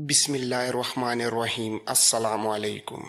बिस्मिल्लाहिर्रहमानिर्रहीम। अस्सलाम वालेकुम।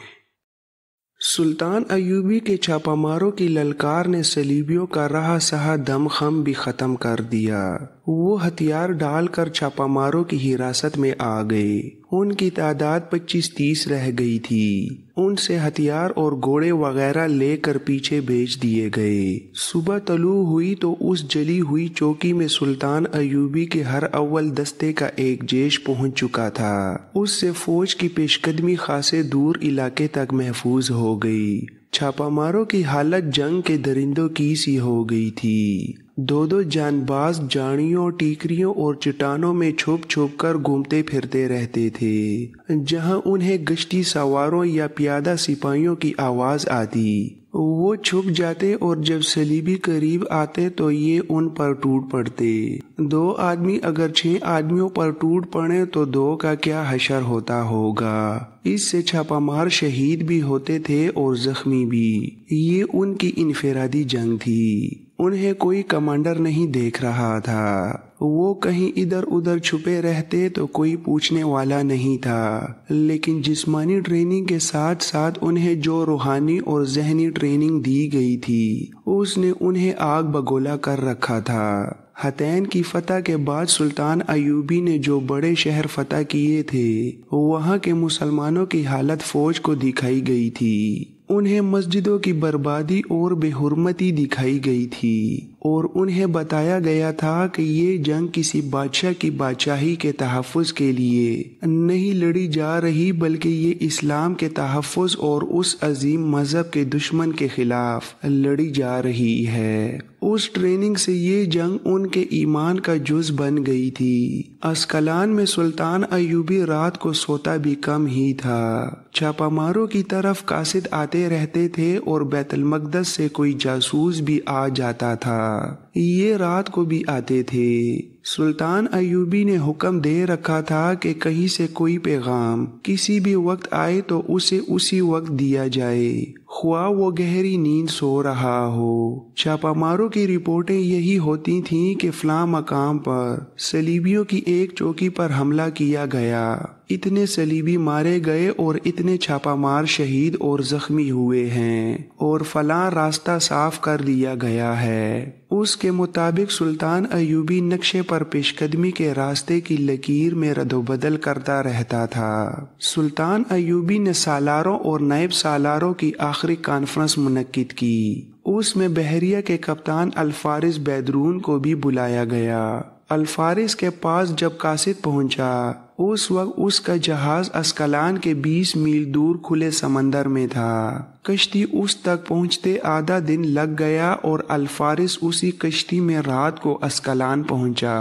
सुल्तान अयूबी के छापामारों की ललकार ने सलीबियों का रहा सहा दमखम भी ख़त्म कर दिया। वो हथियार डालकर छापामारों की हिरासत में आ गए। उनकी तादाद 25-30 रह गई थी। उनसे हथियार और घोड़े वगैरह लेकर पीछे भेज दिए गए। सुबह तलू हुई तो उस जली हुई चौकी में सुल्तान अयूबी के हर अव्वल दस्ते का एक जैश पहुंच चुका था। उससे फौज की पेशकदमी खासे दूर इलाके तक महफूज हो गई। छापामारों की हालत जंग के दरिंदों की सी हो गई थी। दो जानबाज जाड़ियों, टीकरियों और चट्टानों में छुप छुप कर घूमते फिरते रहते थे। जहां उन्हें गश्ती सवारों या प्यादा सिपाहियों की आवाज आती, वो छुप जाते और जब सलीबी करीब आते तो ये उन पर टूट पड़ते। 2 आदमी अगर 6 आदमियों पर टूट पड़े तो 2 का क्या हशर होता होगा। इससे छापामार शहीद भी होते थे और जख्मी भी। ये उनकी इनफरादी जंग थी। उन्हें कोई कमांडर नहीं देख रहा था। वो कहीं इधर उधर छुपे रहते तो कोई पूछने वाला नहीं था। लेकिन जिस्मानी ट्रेनिंग के साथ साथ उन्हें जो रूहानी और जहनी ट्रेनिंग दी गई थी, उसने उन्हें आग बगोला कर रखा था। हतैन की फतह के बाद सुल्तान अयूबी ने जो बड़े शहर फतह किए थे, वहाँ के मुसलमानों की हालत फौज को दिखाई गई थी। उन्हें मस्जिदों की बर्बादी और बेहुरमती दिखाई गई थी और उन्हें बताया गया था कि ये जंग किसी बादशाह की बादशाही के तहफ़्फ़ुज़ के लिए नहीं लड़ी जा रही, बल्कि ये इस्लाम के तहफ़्फ़ुज़ और उस अजीम मज़हब के दुश्मन के खिलाफ लड़ी जा रही है। उस ट्रेनिंग से ये जंग उनके ईमान का जुज़ बन गई थी। अस्कलान में सुल्तान अयूबी रात को सोता भी कम ही था। छापामारों की तरफ कासिद आते रहते थे और बैतुल मक़दस से कोई जासूस भी आ जाता था। ये रात को भी आते थे। सुल्तान अयूबी ने हुक्म दे रखा था कि कहीं से कोई पैगाम किसी भी वक्त आए तो उसे उसी वक्त दिया जाए, ख्वाह वो गहरी नींद सो रहा हो। छापामारों की रिपोर्टें यही होती थीं कि फलां मकाम पर सलीबियों की एक चौकी पर हमला किया गया, इतने सलीबी मारे गए और इतने छापामार शहीद और जख्मी हुए हैं, और फलां रास्ता साफ कर दिया गया है। उसके मुताबिक सुल्तान अयूबी नक्शे पर पेशकदमी के रास्ते की लकीर में रद्दोबदल करता रहता था। सुल्तान अयूबी ने सालारों और नायब सालारों की आखिरी कॉन्फ्रेंस मुनक्किद की। उसमें बहरिया के कप्तान अल-फारिस बैदरून को भी बुलाया गया। अल-फारिस के पास जब कासिद पहुंचा, उस वक्त उसका जहाज अस्कलान के 20 मील दूर खुले समंदर में था। कश्ती उस तक पहुंचते आधा दिन लग गया और अल-फारिस उसी कश्ती में रात को अस्कलान पहुंचा।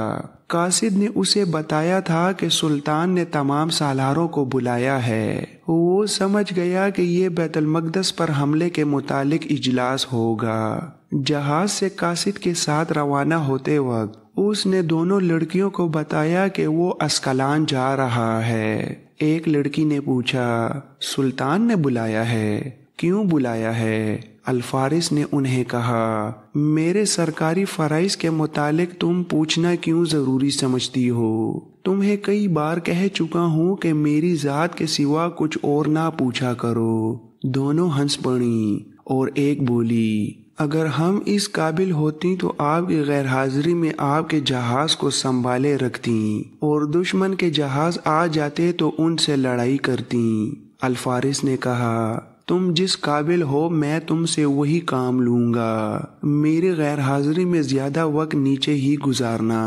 कासिद ने उसे बताया था कि सुल्तान ने तमाम सालारों को बुलाया है। वो समझ गया कि ये बैतुल मक़दस पर हमले के मुतालिक इजलास होगा। जहाज से कासिद के साथ रवाना होते वक्त उसने दोनों लड़कियों को बताया कि वो अस्कलान जा रहा है। एक लड़की ने पूछा, सुल्तान ने बुलाया है? क्यों बुलाया है? अल-फारिस ने उन्हें कहा, मेरे सरकारी फराइज के मुतालिक तुम पूछना क्यों ज़रूरी समझती हो? तुम्हें कई बार कह चुका हूँ कि मेरी ज़ात के सिवा कुछ और ना पूछा करो। दोनों हंस पड़ी और एक बोली, अगर हम इस काबिल होती तो आपकी गैर हाजिरी में आपके जहाज को संभाले रखती और दुश्मन के जहाज आ जाते तो उनसे लड़ाई करती। अल-फारिस ने कहा, तुम जिस काबिल हो मैं तुमसे वही काम लूंगा। मेरी गैर हाजिरी में ज्यादा वक्त नीचे ही गुजारना।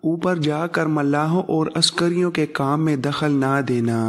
ऊपर जाकर मल्लाहों और अस्करियों के काम में दखल ना देना।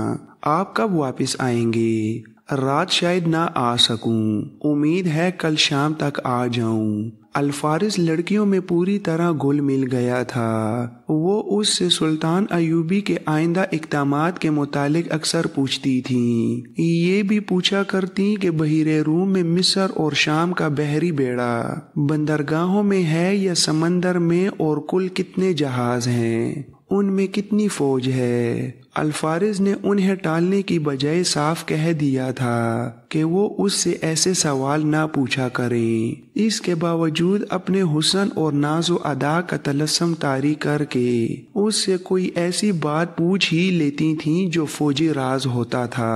आप कब वापस आएंगे? रात शायद ना आ सकूं, उम्मीद है कल शाम तक आ जाऊं। अल-फारिस लड़कियों में पूरी तरह घुल मिल गया था। वो उससे सुल्तान अयूबी के आइंदा इक़दामात के मुतालिक अक्सर पूछती थीं। ये भी पूछा करती कि बहिरे रूम में मिस्र और शाम का बहरी बेड़ा बंदरगाहों में है या समंदर में, और कुल कितने जहाज हैं। ان میں کتنی فوج ہے؟ الفارس نے انہیں ٹالنے کی بجائے صاف کہہ دیا تھا کہ وہ اس سے ایسے سوال نہ پوچھا کریں۔ اس کے باوجود اپنے حسن اور ناز و ادا کا طلسم طاری کر کے اس سے کوئی ایسی بات پوچھ ہی لیتی تھیں جو فوجی راز ہوتا تھا۔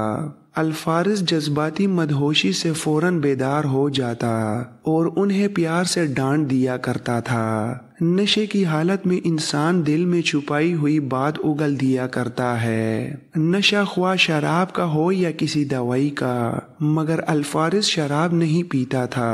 الفارس جذباتی مدہوشی سے فوراً بیدار ہو جاتا اور انہیں پیار سے ڈانٹ دیا کرتا تھا۔ نشے کی حالت میں انسان دل میں چھپائی ہوئی بات اگل دیا کرتا ہے، نشہ خواہ شراب کا ہو یا کسی دوائی کا، مگر الفارس شراب نہیں پیتا تھا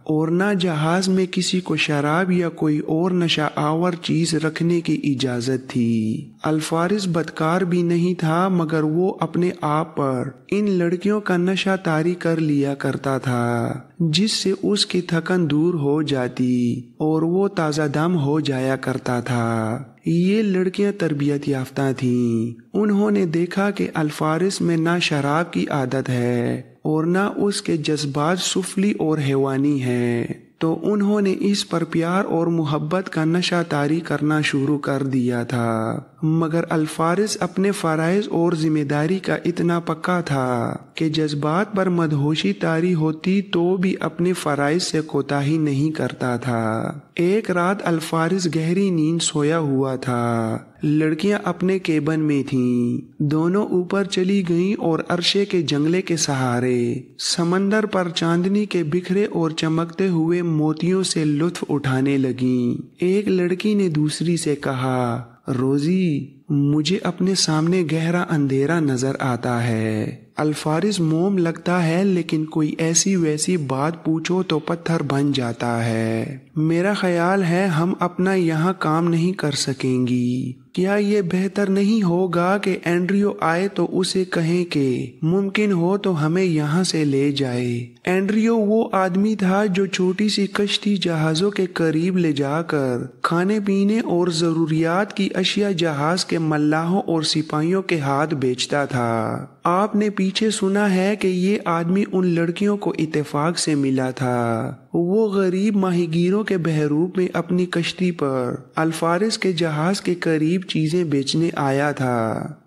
اور نہ جہاز میں کسی کو شراب یا کوئی اور نشہ آور چیز رکھنے کی اجازت تھی۔ الفارس بدکار بھی نہیں تھا، مگر وہ اپنے آپ پر ان لڑکیوں کا نشہ طاری کر لیا کرتا تھا جس سے اس کی تھکن دور ہو جاتی اور وہ تازہ دم ہو جایا کرتا تھا۔ یہ لڑکیاں تربیت یافتہ تھیں۔ انہوں نے دیکھا کہ الفارس میں نہ شراب کی عادت ہے اور نہ اس کے جذبات سفلی اور حیوانی ہیں، تو انہوں نے اس پر پیار اور محبت کا نشہ طاری کرنا شروع کر دیا تھا۔ مگر الفارس اپنے فرائض اور ذمہ داری کا اتنا پکا تھا کہ جذبات پر مدہوشی طاری ہوتی تو بھی اپنے فرائض سے کوتاہی نہیں کرتا تھا۔ ایک رات الفارس گہری نیند سویا ہوا تھا۔ لڑکیاں اپنے کیبن میں تھیں، دونوں اوپر چلی گئیں اور عرشے کے جنگلے کے سہارے سمندر پر چاندنی کے بکھرے اور چمکتے ہوئے موتیوں سے لطف اٹھانے لگیں۔ ایک لڑکی نے دوسری سے کہا، روزی، مجھے اپنے سامنے گہرا اندھیرا نظر آتا ہے۔ الفارس موم لگتا ہے، لیکن کوئی ایسی ویسی بات پوچھو تو پتھر بن جاتا ہے۔ میرا خیال ہے ہم اپنا یہاں کام نہیں کر سکیں گی۔ کیا یہ بہتر نہیں ہوگا کہ اینڈریو آئے تو اسے کہیں کہ ممکن ہو تو ہمیں یہاں سے لے جائے؟ اینڈریو وہ آدمی تھا جو چھوٹی سی کشتی جہازوں کے قریب لے جا کر کھانے پینے اور ضروریات کی اشیاء جہاز کے ملاحوں اور سپاہیوں کے ہاتھ بیچتا تھا۔ آپ نے پیچھے سنا ہے کہ یہ آدمی ان لڑکیوں کو اتفاق سے ملا تھا۔ وہ غریب ماہی گیروں کے بحروب میں اپنی کشتی پر الفارس کے جہاز کے قریب چیزیں بیچنے آیا تھا۔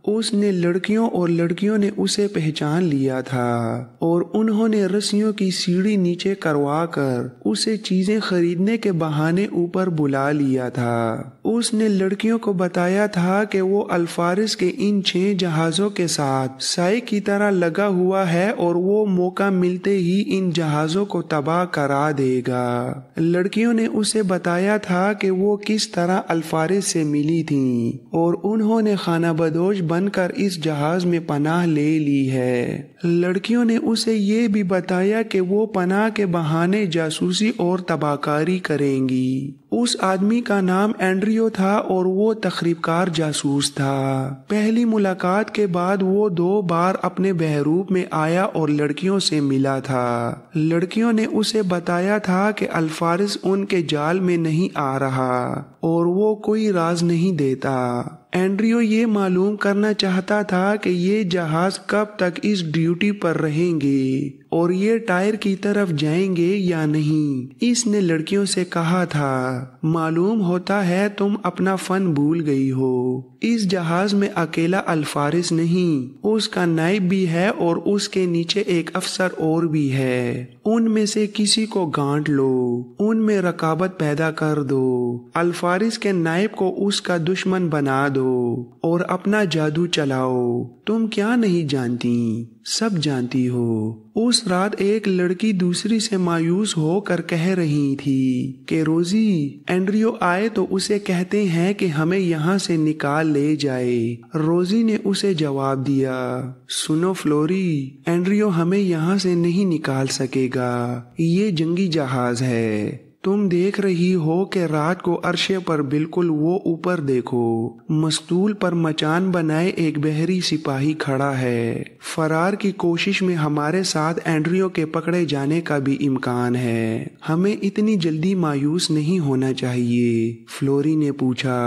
اس نے لڑکیوں اور لڑکیوں نے اسے پہچان لیا تھا اور انہوں نے رسیوں کی سیڑھی نیچے کروا کر اسے چیزیں خریدنے کے بہانے اوپر بلا لیا تھا۔ اس نے لڑکیوں کو بتایا تھا کہ وہ الفارس کے ان 6 جہازوں کے ساتھ سائے کی طرح لگا ہوا ہے اور وہ موقع ملتے ہی ان جہازوں کو تباہ کرا دے گا۔ لڑکیوں نے اسے بتایا تھا کہ وہ کس طرح الفارس سے ملی تھیں اور انہوں نے خانہ بدوش بن کر اس جہاز میں پناہ لے لی ہے۔ لڑکیوں نے اسے یہ بھی بتایا کہ وہ پناہ کے بہانے جاسوسی اور تباہ کاری کریں گی۔ اس آدمی کا نام اینڈریو تھا اور وہ تخریب کار جاسوس تھا۔ پہلی ملاقات کے بعد وہ 2 بار اپنے بحروب میں آیا اور لڑکیوں سے ملا تھا۔ لڑکیوں نے اسے بتایا تھا کہ الفارس ان کے جال میں نہیں آ رہا اور وہ کوئی راز نہیں دیتا۔ اینڈریو یہ معلوم کرنا چاہتا تھا کہ یہ جہاز کب تک اس ڈیوٹی پر رہیں گے اور یہ ٹائر کی طرف جائیں گے یا نہیں۔ اس نے لڑکیوں سے کہا تھا، معلوم ہوتا ہے تم اپنا فن بھول گئی ہو۔ اس جہاز میں اکیلا الفارس نہیں، اس کا نائب بھی ہے اور اس کے نیچے ایک افسر اور بھی ہے۔ ان میں سے کسی کو گانٹ لو، ان میں رقابت پیدا کر دو، الفارس کے نائب کو اس کا دشمن بنا دو اور اپنا جادو چلاؤ۔ تم کیا نہیں جانتی، سب جانتی ہو۔ اس رات ایک لڑکی دوسری سے مایوس ہو کر کہہ رہی تھی کہ روزی، اینڈریو آئے تو اسے کہتے ہیں کہ ہمیں یہاں سے نکال لے جائے۔ روزی نے اسے جواب دیا، سنو فلوری، اینڈریو ہمیں یہاں سے نہیں نکال سکے گا، یہ جنگی جہاز ہے۔ تم دیکھ رہی ہو کہ رات کو عرشے پر بالکل وہ اوپر دیکھو، مستول پر مچان بنائے ایک بحری سپاہی کھڑا ہے۔ فرار کی کوشش میں ہمارے ساتھ اینڈریو کے پکڑے جانے کا بھی امکان ہے۔ ہمیں اتنی جلدی مایوس نہیں ہونا چاہیے۔ فلوری نے پوچھا،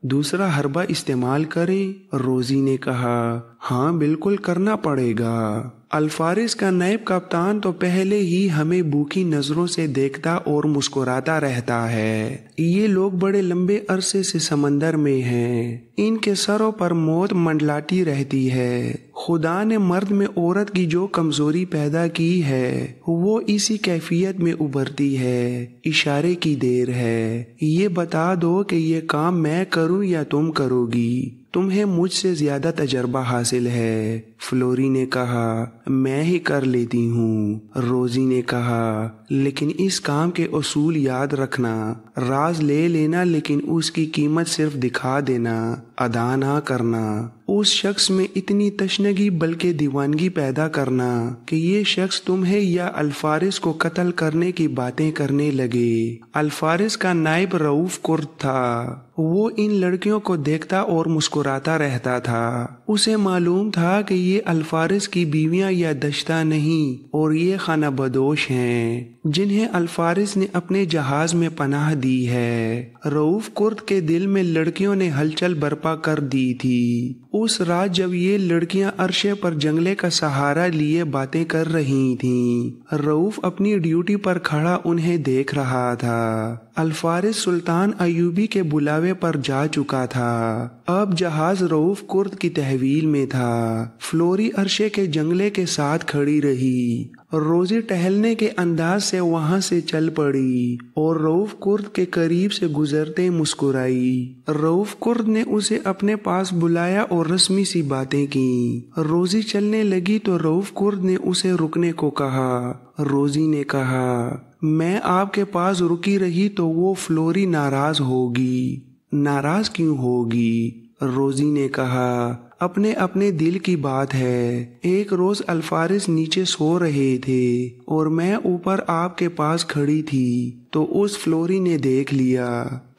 دوسرا حربہ استعمال کریں؟ روزی نے کہا، ہاں بالکل کرنا پڑے گا۔ अल्फारिस का नायब कप्तान तो पहले ही हमें भूखी नजरों से देखता और मुस्कुराता रहता है। ये लोग बड़े लंबे अरसे से समंदर में हैं। इनके सरों पर मौत मंडलाती रहती है। खुदा ने मर्द में औरत की जो कमजोरी पैदा की है वो इसी कैफियत में उभरती है। इशारे की देर है। ये बता दो कि ये काम मैं करूं या तुम करोगी। तुम्हें मुझसे ज्यादा तजर्बा हासिल है। फ्लोरी ने कहा, मैं ही कर लेती हूँ। रोजी ने कहा, लेकिन इस काम के उसूल याद रखना। राज ले लेना लेकिन उसकी कीमत सिर्फ दिखा देना, अदा ना करना। उस शख्स में इतनी तशनगी बल्कि दीवानगी पैदा करना कि ये शख्स तुम्हें या अल्फारिस को कत्ल करने की बातें करने लगे। अल्फारिस का नायब रऊफ कुर्द था। वो इन लड़कियों को देखता और मुस्कुराता रहता था। उसे मालूम था कि ये अल्फारिस की बीवियां या दश्ता नहीं और ये खाना बदोश हैं जिन्हें अल्फारिस ने अपने जहाज में पनाह दी है। रऊफ कुर्द के दिल में लड़कियों ने हलचल बर्पा कर दी थी। उस रात जब ये लड़कियां अरशे पर जंगले का सहारा लिए बातें कर रही थीं, रऊफ अपनी ड्यूटी पर खड़ा उन्हें देख रहा था। अल्फारिस सुल्तान अयूबी के बुलावे पर जा चुका था। अब जहाज रऊफ कुर्द की तहवील में था। फ्लोरी अरशे के जंगले के साथ खड़ी रही। रोजी टहलने के अंदाज से वहां से चल पड़ी और रऊफ कुर्द के करीब से गुजरते मुस्कुराई। रऊफ कुर्द ने उसे अपने पास बुलाया और रस्मी सी बातें की। रोजी चलने लगी तो रऊफ कुर्द ने उसे रुकने को कहा। रोजी ने कहा, मैं आपके पास रुकी रही तो वो फ्लोरी नाराज होगी। नाराज क्यों होगी? रोजी ने कहा, अपने अपने दिल की बात है। एक रोज अल्फारिस नीचे सो रहे थे और मैं ऊपर आपके पास खड़ी थी तो उस फ्लोरी ने देख लिया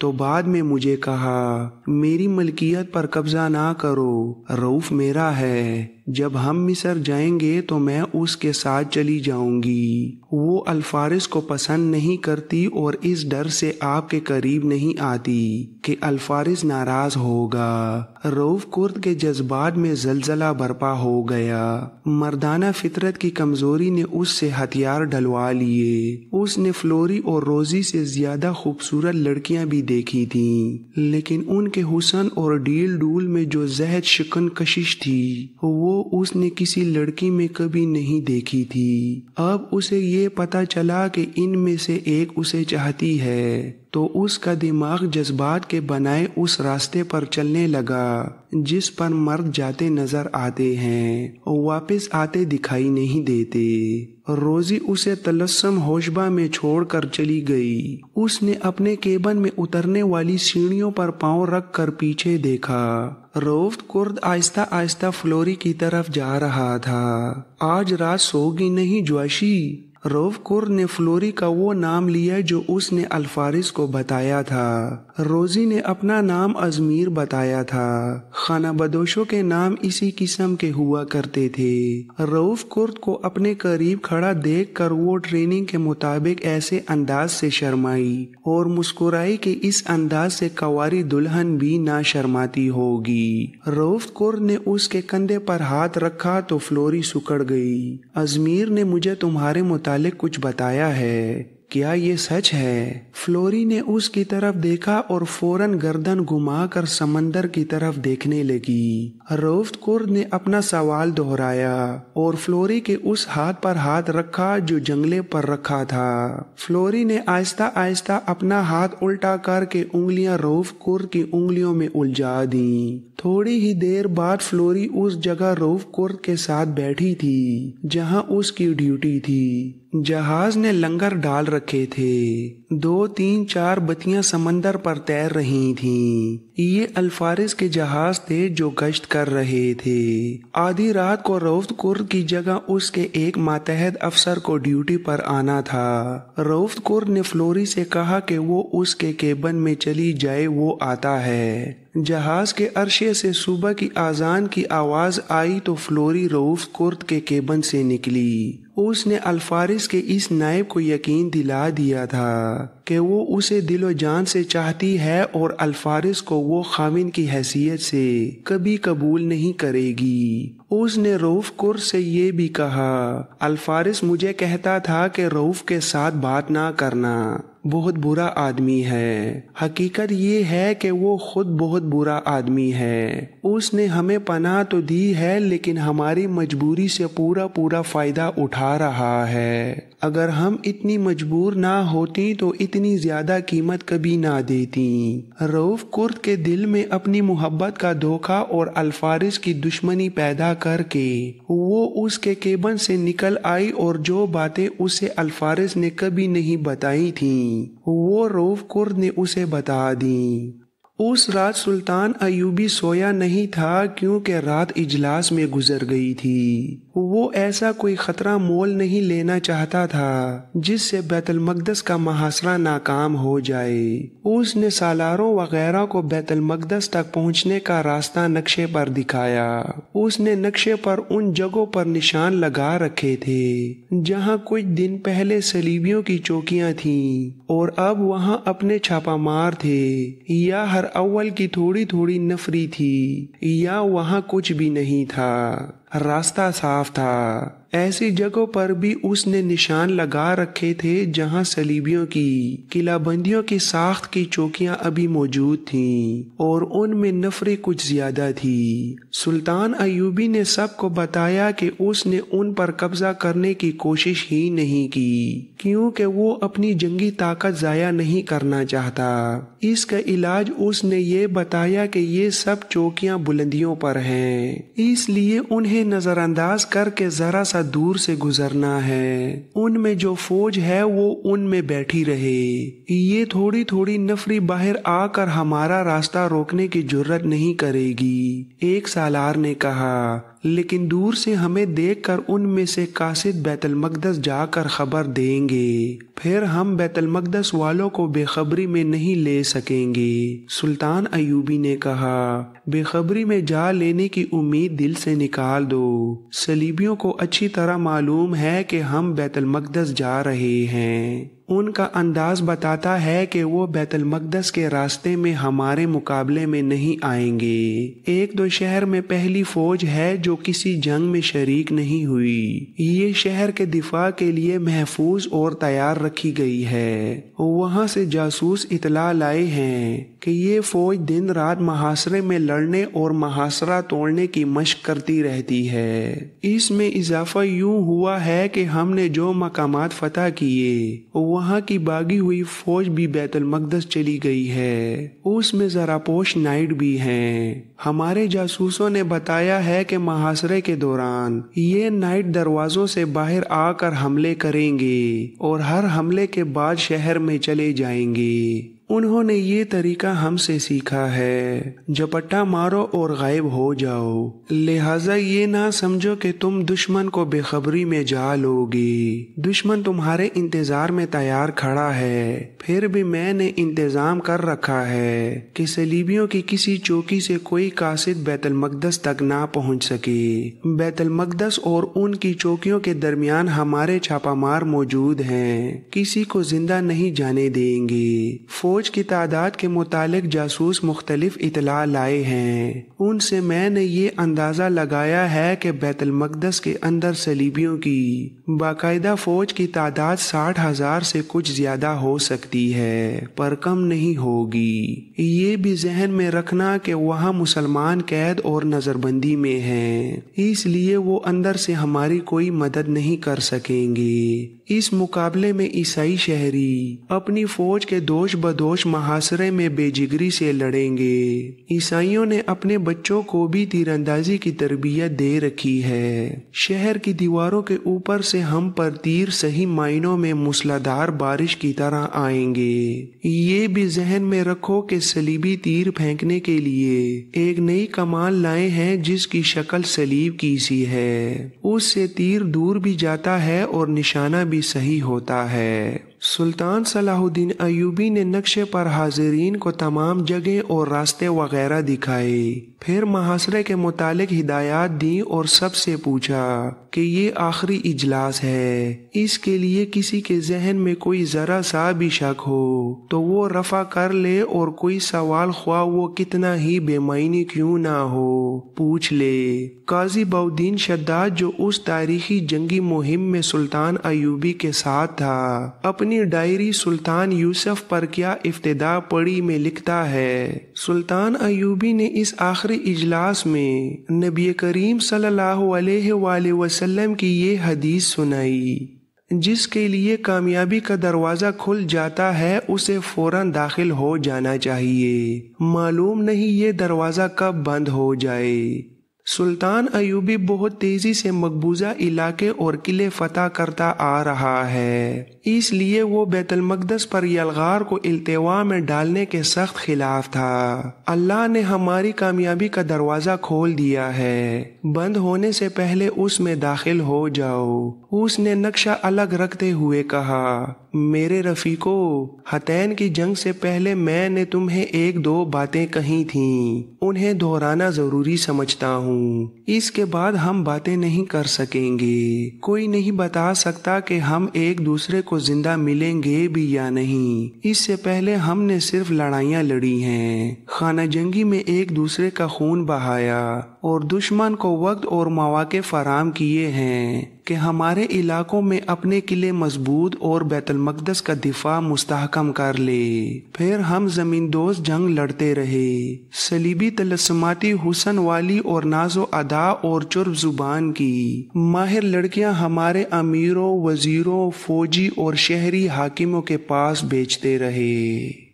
तो बाद में मुझे कहा, मेरी मलकियत पर कब्जा ना करो, रऊफ मेरा है। जब हम मिस्र जाएंगे तो मैं उसके साथ चली जाऊंगी। वो अल्फारिस को पसंद नहीं करती और इस डर से आपके करीब नहीं आती कि अल्फारिस नाराज होगा। रऊफ कुर्द के जज्बात में जलजला बर्पा हो गया। मर्दाना फितरत की कमजोरी ने उससे हथियार डलवा लिए। उसने फ्लोरी और रोजी से ज्यादा खूबसूरत लड़कियां भी देखी थीं, लेकिन उनके हुस्न और डील डूल में जो जहद शिकन कशिश थी वो उसने किसी लड़की में कभी नहीं देखी थी। अब उसे ये पता चला कि इनमें से एक उसे चाहती है तो उसका दिमाग जज्बात के बनाए उस रास्ते पर चलने लगा जिस पर मर्द जाते नजर आते हैं और वापस आते दिखाई नहीं देते। रोजी उसे तलस्सम होशबा में छोड़कर चली गई। उसने अपने केबन में उतरने वाली सीढ़ियों पर पांव रख कर पीछे देखा। रऊफ कुर्द आहिस्ता आहिस्ता फ्लोरी की तरफ जा रहा था। आज रात सोगी नहीं ज्वाशी? रऊफ कुर्द ने फ्लोरी का वो नाम लिया जो उसने अल्फारिस को बताया था। रोजी ने अपना नाम अजमीर बताया था। खाना बदोशों के नाम इसी किस्म के हुआ करते थे। रऊफ कुर्द को अपने करीब खड़ा देखकर वो ट्रेनिंग के मुताबिक ऐसे अंदाज से शर्माई और मुस्कुराई कि इस अंदाज से कवारी दुल्हन भी ना शर्माती होगी। रऊफ कुर्द ने उसके कंधे पर हाथ रखा तो फ्लोरी सुकड़ गई। अजमीर ने मुझे तुम्हारे मुतालिक कुछ बताया है, क्या ये सच है? फ्लोरी ने उसकी तरफ देखा और फौरन गर्दन घुमाकर समंदर की तरफ देखने लगी। रऊफ कुर्द ने अपना सवाल दोहराया और फ्लोरी के उस हाथ पर हाथ रखा जो जंगले पर रखा था। फ्लोरी ने आहिस्ता आहिस्ता अपना हाथ उल्टा करके उंगलियां रऊफ कुर्द की उंगलियों में उलझा दी। थोड़ी ही देर बाद फ्लोरी उस जगह रऊफ कुर्द के साथ बैठी थी जहां उसकी ड्यूटी थी। जहाज ने लंगर डाल रखे थे। 2, 3, 4 बत्तियां समंदर पर तैर रही थीं। ये अल्फारिस के जहाज थे जो गश्त कर रहे थे। आधी रात को रऊफ कुर्द की जगह उसके एक मातहत अफसर को ड्यूटी पर आना था। रऊफ कुर्द ने फ्लोरी से कहा कि वो उसके केबन में चली जाए, वो आता है। जहाज के अरशे से सुबह की आजान की आवाज आई तो फ्लोरी रऊफ कुर्द के केबन से निकली। उसने अल्फारिस के इस नायब को यकीन दिला दिया था कि वो उसे दिलो जान से चाहती है और अल्फारिस को वो खाविन की हैसियत से कभी कबूल नहीं करेगी। उसने रऊफ कुर्द से ये भी कहा, अल्फारिस मुझे कहता था कि रऊफ के साथ बात ना करना, बहुत बुरा आदमी है। हकीकत ये है कि वो खुद बहुत बुरा आदमी है। उसने हमें पनाह तो दी है लेकिन हमारी मजबूरी से पूरा फायदा उठा रहा है। अगर हम इतनी मजबूर ना होती तो इतनी ज्यादा कीमत कभी ना देती। रऊफ कुर्द के दिल में अपनी मोहब्बत का धोखा और अल्फारिस की दुश्मनी पैदा करके वो उसके केबन से निकल आई और जो बातें उसे अल्फारिस ने कभी नहीं बताई थीं वो रऊफ कुर्द ने उसे बता दी। उस रात सुल्तान अयूबी सोया नहीं था क्योंकि रात इजलास में गुजर गई थी। वो ऐसा कोई खतरा मोल नहीं लेना चाहता था जिससे बैतुल मक़दस का मुहासरा नाकाम हो जाए। उसने सालारों वगैरह को बैतुल मक़दस तक पहुंचने का रास्ता नक्शे पर दिखाया। उसने नक्शे पर उन जगहों पर निशान लगा रखे थे जहां कुछ दिन पहले सलीबियों की चौकियां थीं और अब वहां अपने छापामार थे, या हर अव्वल की थोड़ी थोड़ी नफरी थी या वहां कुछ भी नहीं था। रास्ता साफ था। ऐसी जगहों पर भी उसने निशान लगा रखे थे जहां सलीबियों की किलाबंदियों की साख्त की चौकियां अभी मौजूद थीं और उनमें नफरी कुछ ज्यादा थी। सुल्तान अयूबी ने सबको बताया कि उसने उन पर कब्जा करने की कोशिश ही नहीं की क्योंकि वो अपनी जंगी ताकत जाया नहीं करना चाहता। इसका इलाज उसने ये बताया कि ये सब चौकियां बुलंदियों पर हैं, इसलिए उन्हें नजरअंदाज करके जरा सा दूर से गुजरना है। उनमें जो फौज है वो उनमें बैठी रहे। ये थोड़ी थोड़ी नफरी बाहर आकर हमारा रास्ता रोकने की जुर्रत नहीं करेगी, एक सालार ने कहा, लेकिन दूर से हमें देखकर उनमें से कासिद बैतुल मक़दस जाकर खबर देंगे, फिर हम बैतुल मक़दस वालों को बेखबरी में नहीं ले सकेंगे। सुल्तान अयूबी ने कहा, बेखबरी में जा लेने की उम्मीद दिल से निकाल दो। सलीबियों को अच्छी तरह मालूम है कि हम बैतुल मक़दस जा रहे हैं। उनका अंदाज बताता है कि वो बैतुल मक़दस के रास्ते में हमारे मुकाबले में नहीं आएंगे। एक दो शहर में पहली फौज है जो किसी जंग में शरीक नहीं हुई। ये शहर के दिफा के लिए महफूज और तैयार रखी गई है। वहां से जासूस इतला लाए हैं कि ये फौज दिन रात मुहासरे में लड़ने और मुहासरा तोड़ने की मशक करती रहती है। इसमें इजाफा यूं हुआ है कि हमने जो मकामात फतह किए वहां की बागी हुई फौज भी बैतुल मक़दस चली गई है। उसमें ज़रापोश नाइट भी हैं। हमारे जासूसों ने बताया है कि मुहासरे के दौरान ये नाइट दरवाजों से बाहर आकर हमले करेंगे और हर हमले के बाद शहर में चले जाएंगे। उन्होंने ये तरीका हमसे सीखा है, झपट्टा मारो और गायब हो जाओ। लिहाजा ये ना समझो कि तुम दुश्मन को बेखबरी में जा लोगे। दुश्मन तुम्हारे इंतजार में तैयार खड़ा है। फिर भी मैंने इंतजाम कर रखा है कि सलीबियों की किसी चौकी से कोई कासिद बैतुल मक़दस तक ना पहुंच सके। बैतुल मक़दस और उनकी चौकियों के दरमियान हमारे छापामार मौजूद हैं, किसी को जिंदा नहीं जाने देंगे। फौज की तादाद के मुतालिक जासूस मुख्तलिफ इतला लाए हैं। उनसे मैंने ये अंदाजा लगाया है कि बैतुल मक़दस के अंदर सलीबियों की बाकायदा फौज की तादाद 60,000 से कुछ ज्यादा हो सकती है, पर कम नहीं होगी। ये भी जहन में रखना कि वहाँ मुसलमान कैद और नजरबंदी में हैं, इसलिए वो अंदर से हमारी कोई मदद नहीं कर सकेंगे। इस मुकाबले में ईसाई शहरी अपनी फौज के दोष बदोश मुहासरे में बेजिगरी से लड़ेंगे। ईसाइयों ने अपने बच्चों को भी तीरंदाजी की तरबियत दे रखी है। शहर की दीवारों के ऊपर से हम पर तीर सही मायनों में मूसलाधार बारिश की तरह आएंगे। ये भी जहन में रखो कि सलीबी तीर फेंकने के लिए एक नई कमान लाए हैं जिसकी शक्ल सलीब की सी है। उससे तीर दूर भी जाता है और निशाना भी सही होता है। सुल्तान सलाहुद्दीन अयूबी ने नक्शे पर हाजिरीन को तमाम जगह और रास्ते वगैरह दिखाए, फिर मुहासरे के मुतालिक हिदायत दी और सबसे पूछा कि ये आखिरी इजलास है, इसके लिए किसी के जहन में कोई जरा सा भी शक हो तो वो रफा कर ले और कोई सवाल ख्वाह वो कितना ही बेमायनी क्यों ना हो पूछ ले। काजी बउद्दीन शद्दाद जो उस तारीखी जंगी मुहिम में सुल्तान अयूबी के साथ था, अपनी डायरी सुल्तान यूसुफ पर क्या इफ्तिदा पड़ी में लिखता है, सुल्तान अयूबी ने इस आखिरी इजलास में नबी करीम सल्लल्लाहु अलैहि वसल्लम की ये हदीस सुनाई, जिसके लिए कामयाबी का दरवाजा खुल जाता है उसे फौरन दाखिल हो जाना चाहिए, मालूम नहीं ये दरवाजा कब बंद हो जाए। सुल्तान अयूबी बहुत तेजी से मकबूजा इलाके और किले फतह करता आ रहा है, इसलिए वो बैतुल मक़दस पर यलगार को इल्तिवा में डालने के सख्त खिलाफ था। अल्लाह ने हमारी कामयाबी का दरवाजा खोल दिया है, बंद होने से पहले उसमें दाखिल हो जाओ। उसने नक्शा अलग रखते हुए कहा, मेरे रफीको, हतैन की जंग से पहले मैंने तुम्हें एक दो बातें कही थीं, उन्हें दोहराना जरूरी समझता हूँ। इसके बाद हम बातें नहीं कर सकेंगे, कोई नहीं बता सकता कि हम एक दूसरे को जिंदा मिलेंगे भी या नहीं। इससे पहले हमने सिर्फ लड़ाइयाँ लड़ी हैं, खाना जंगी में एक दूसरे का खून बहाया और दुश्मन को वक्त और मौके फराम किए हैं कि हमारे इलाकों में अपने किले मजबूत और बैतुल मक़दस का दिफा मुस्तहकम कर ले। फिर हम जमींदोज जंग लड़ते रहे, सलीबी तलस्सुमाती हुस्न वाली और नाजो अदा और चुर्ब जुबान की माहिर लड़कियां हमारे अमीरों, वजीरों, फौजी और शहरी हाकिमों के पास बेचते रहे।